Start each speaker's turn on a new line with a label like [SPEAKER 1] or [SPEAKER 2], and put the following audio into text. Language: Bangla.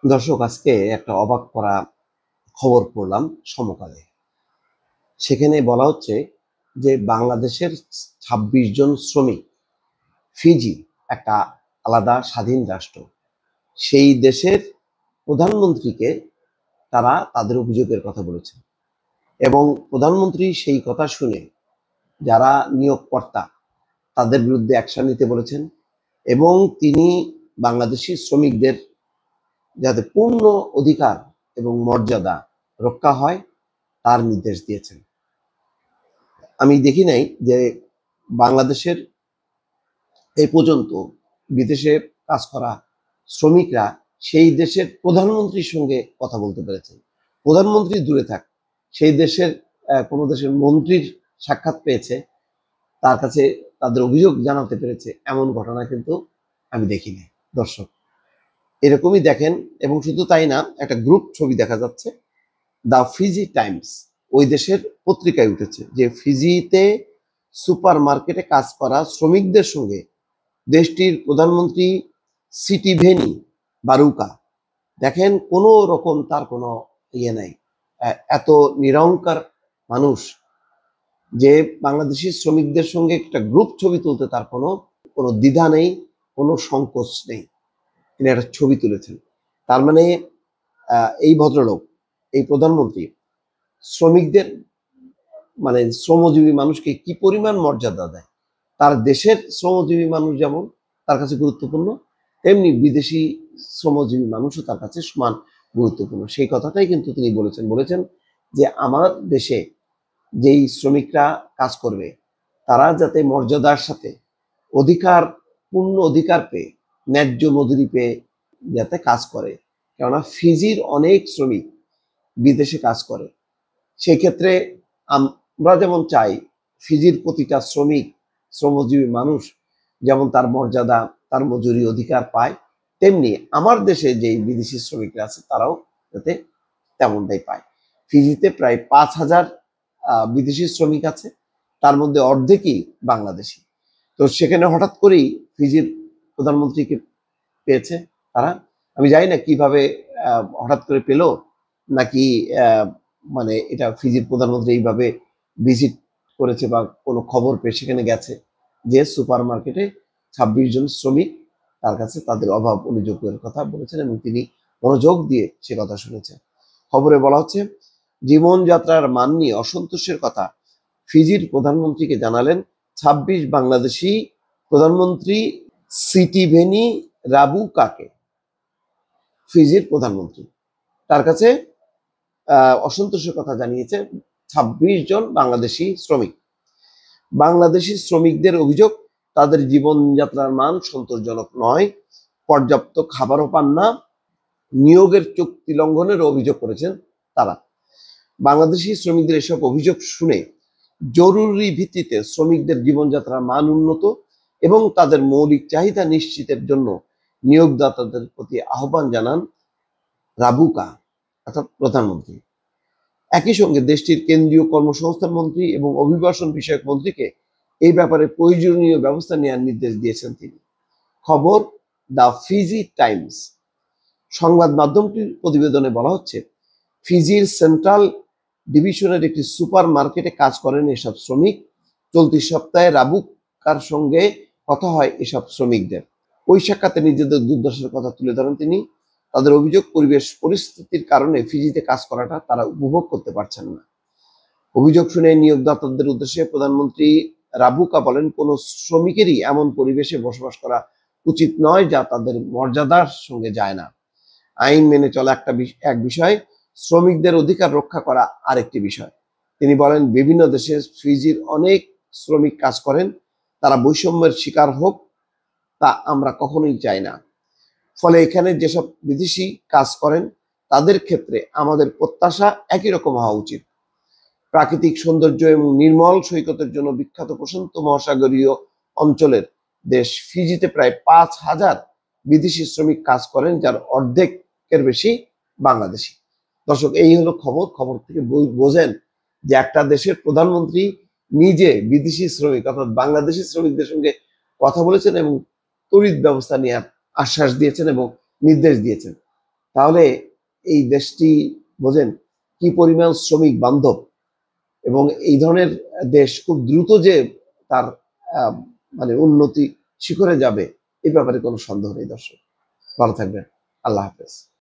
[SPEAKER 1] দর্শক, আজকে একটা অবাক করা খবর পড়লাম সমকালে। সেখানে বলা হচ্ছে যে বাংলাদেশের ২৬ জন শ্রমিক ফিজি, একটা আলাদা স্বাধীন রাষ্ট্র, সেই দেশের প্রধানমন্ত্রীকে তারা তাদের অভিযোগের কথা বলেছেন এবং প্রধানমন্ত্রী সেই কথা শুনে যারা নিয়োগকর্তা তাদের বিরুদ্ধে অ্যাকশন নিতে বলেছেন এবং তিনি বাংলাদেশি শ্রমিকদের যাতে পূর্ণ অধিকার এবং মর্যাদা রক্ষা হয় তার নির্দেশ দিয়েছেন। আমি দেখি নাই যে বাংলাদেশের এই পর্যন্ত বিদেশে কাজ করা শ্রমিকরা সেই দেশের প্রধানমন্ত্রীর সঙ্গে কথা বলতে পেরেছেন। প্রধানমন্ত্রী দূরে থাক, সেই দেশের কোনো দেশের মন্ত্রীর সাক্ষাৎ পেয়েছে, তার কাছে তাদের অভিযোগ জানাতে পেরেছে, এমন ঘটনা কিন্তু আমি দেখিনি। দর্শক, এরকমই দেখেন। এবং শুধু তাই না, একটা গ্রুপ ছবি দেখা যাচ্ছে, দ্য ফিজি টাইমস, ওই দেশের পত্রিকায় উঠেছে যে ফিজিতে সুপার মার্কেটে কাজ করা শ্রমিকদের সঙ্গে দেশটির প্রধানমন্ত্রী সিটিভেনি বারুকা, দেখেন কোনো রকম তার কোনো ইয়ে নাই, এত নিরহংকার মানুষ যে বাংলাদেশি শ্রমিকদের সঙ্গে একটা গ্রুপ ছবি তুলতে তার কোনো কোনো দ্বিধা নেই, কোনো সংকোচ নেই। তিনি একটা ছবি তুলেছেন। তার মানে এই ভদ্রলোক, এই প্রধানমন্ত্রী শ্রমিকদের, মানে শ্রমজীবী মানুষকে কি পরিমাণ মর্যাদা দেয়। তার দেশের শ্রমজীবী মানুষ যেমন তার কাছে গুরুত্বপূর্ণ, তেমনি বিদেশি শ্রমজীবী মানুষও তার কাছে সমান গুরুত্বপূর্ণ। সেই কথাটাই কিন্তু তিনি বলেছেন যে আমার দেশে যেই শ্রমিকরা কাজ করবে তারা যাতে মর্যাদার সাথে অধিকার, পূর্ণ অধিকার পেয়ে, ন্যায্য মজুরি পেয়ে যাতে কাজ করে। কেননা ফিজির অনেক শ্রমিক বিদেশে কাজ করে। সেই ক্ষেত্রে আমরা যেমন চাই ফিজির প্রতিটা শ্রমিক, শ্রমজীবী মানুষ যেমন তার মর্যাদা, তার মজুরি অধিকার পায়, তেমনি আমার দেশে যে বিদেশি শ্রমিকরা আছে তারাও যাতে তেমনটাই পায়। ফিজিতে প্রায় ৫,০০০ বিদেশি শ্রমিক আছে, তার মধ্যে অর্ধেকই বাংলাদেশি। তো সেখানে হঠাৎ করেই ফিজির প্রধানমন্ত্রীকে পেয়েছে তারা। আমি জানি না কিভাবে হঠাৎ করে পেল, নাকি মানে এটা ফিজির প্রধানমন্ত্রী এইভাবে ভিজিট করেছে বা কোনো খবর পেয়ে সেখানে গেছে যে সুপার মার্কেটে ২৬ জন শ্রমিক তার কাছে তাদের অভাব অভিযোগের কথা বলেছেন এবং তিনি মনোযোগ দিয়ে সে কথা শুনেছেন। খবরে বলা হচ্ছে জীবনযাত্রার মান নিয়ে অসন্তোষের কথা ফিজির প্রধানমন্ত্রীকে জানালেন ২৬ বাংলাদেশি প্রধানমন্ত্রী সিটিভেনি রাবুকাকে। ফিজির প্রধানমন্ত্রী তার কাছে অসন্তোষের কথা জানিয়েছে ২৬ জন বাংলাদেশি শ্রমিক। বাংলাদেশি শ্রমিকদের অভিযোগ তাদের জীবনযাত্রার মান সন্তোষজনক নয়, পর্যাপ্ত খাবারও পান না, নিয়োগের চুক্তি লঙ্ঘনের অভিযোগ করেছেন তারা। বাংলাদেশি শ্রমিকদের এসব অভিযোগ শুনে জরুরি ভিত্তিতে শ্রমিকদের জীবনযাত্রার মান উন্নত এবং তাদের মৌলিক চাহিদা নিশ্চিতের জন্য নিয়োগদাতাদের প্রতি আহ্বান জানান রাবুকা, অর্থাৎ প্রধানমন্ত্রী। একই সঙ্গে দেশটির কেন্দ্রীয় কর্মসংস্থান মন্ত্রী এবং অভিবাসন বিষয়ক মন্ত্রীকে এই ব্যাপারে প্রয়োজনীয় ব্যবস্থা নেওয়ার নির্দেশ দিয়েছেন তিনি। খবর দ্য ফিজি টাইমস। সংবাদ মাধ্যমটির প্রতিবেদনে বলা হচ্ছে ফিজির সেন্ট্রাল ডিভিশনের একটি সুপার মার্কেটে কাজ করেন এসব শ্রমিক। চলতি সপ্তাহে রাবুকার সঙ্গে কথা হয় এসব শ্রমিকদের। ওই সাক্ষাতে নিজেদের দুর্দশার কথা তুলে ধরেন তিনি। তাদের অভিযোগ পরিবেশ পরিস্থিতির কারণে ফিজিতে কাজ করাটা তারা উপভোগ করতে পারছেন না। অভিযোগ শুনে নিয়োগদাতাদের উদ্দেশ্যে প্রধানমন্ত্রী রাবুকা বলেন কোনো শ্রমিকেরই এমন পরিবেশে বসবাস করা উচিত নয় যা তাদের মর্যাদার সঙ্গে যায় না। আইন মেনে চলা এক বিষয়, শ্রমিকদের অধিকার রক্ষা করা আরেকটি বিষয়। তিনি বলেন বিভিন্ন দেশে ফিজির অনেক শ্রমিক কাজ করেন, তারা বৈষম্যের শিকার হোক তা আমরা কখনোই চাই না। ফলে এখানে যেসব বিদেশি কাজ করেন তাদের ক্ষেত্রে আমাদের প্রত্যাশা একই রকম হওয়া উচিত। প্রাকৃতিক সৌন্দর্য এবং নির্মল সৈকতের জন্য বিখ্যাত প্রশান্ত মহাসাগরীয় অঞ্চলের দেশ ফিজিতে প্রায় ৫,০০০ বিদেশি শ্রমিক কাজ করেন, যার অর্ধেকের বেশি বাংলাদেশি। দর্শক, এই হলো খবর। খবর থেকে বোঝেন যে একটা দেশের প্রধানমন্ত্রী নিজে বিদেশি শ্রমিক অর্থাৎ বাংলাদেশি শ্রমিকদের সঙ্গে কথা বলেছেন এবং তড়িৎ ব্যবস্থা নেওয়ার আশ্বাস দিয়েছেন এবং নির্দেশ দিয়েছেন। তাহলে এই দেশটি বোঝেন কি পরিমাণ শ্রমিক বান্ধব, এবং এই ধরনের দেশ খুব দ্রুত যে তার আহ, মানে উন্নতি শিখরে যাবে, এই ব্যাপারে কোনো সন্দেহ নেই। দর্শক, ভালো থাকবেন। আল্লাহ হাফেজ।